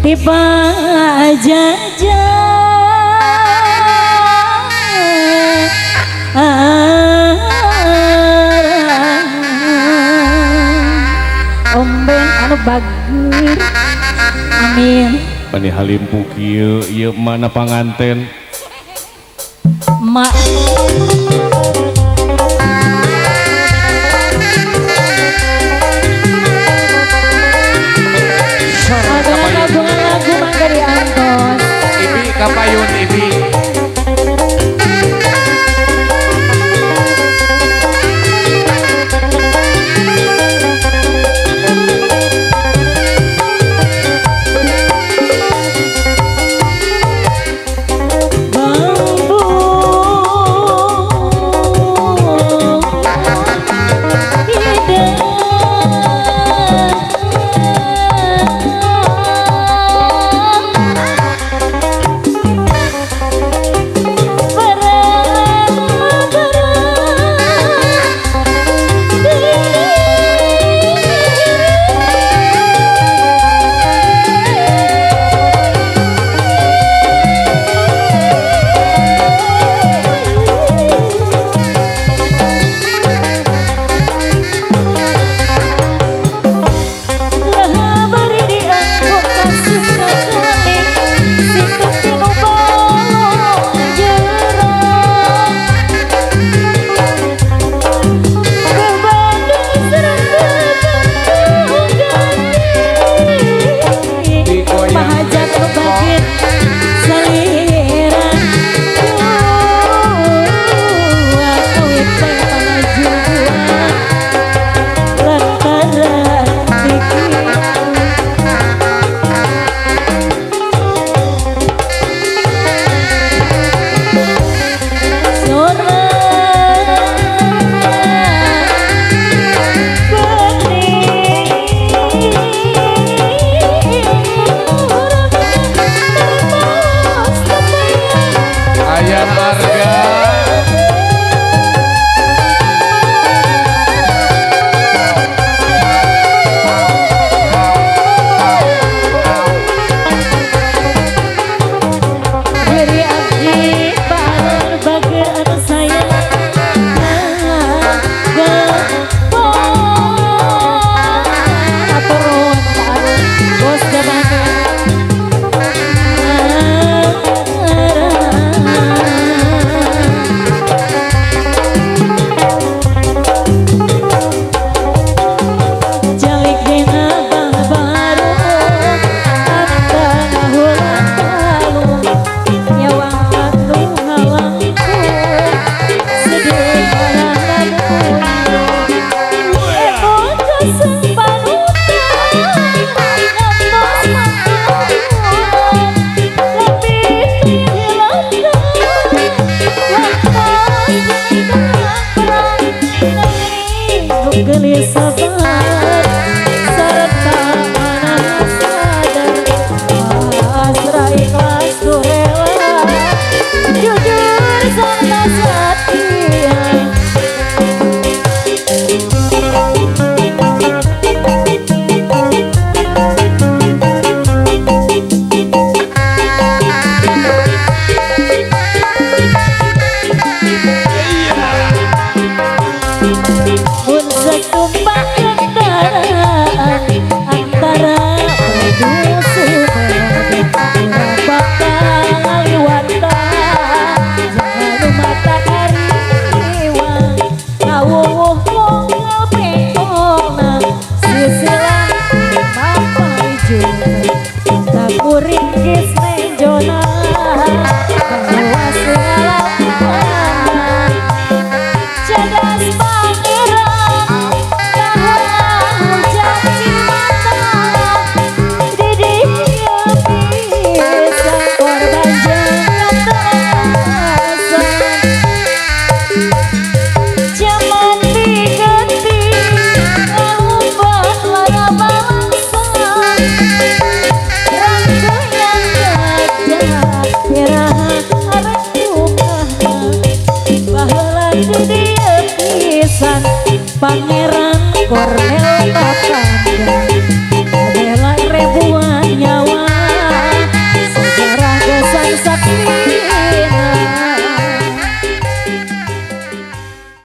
tiba jajan ombeng anu bagus amin Pani halimpu kieu ieu mana panganten mak lagu mangga diantos Ibi kapayun Ibi gelis sabar serta anak sadar pasrah ikhlas ku rela jujur serta setia tumpah kendaraan antara produsen bakal liwatan jangan mata kariwang ngawuh wong ngepengona sisilan mapai juna tak kuring kis nenjona bahwa segala cadas pangeran Pangeran Kornel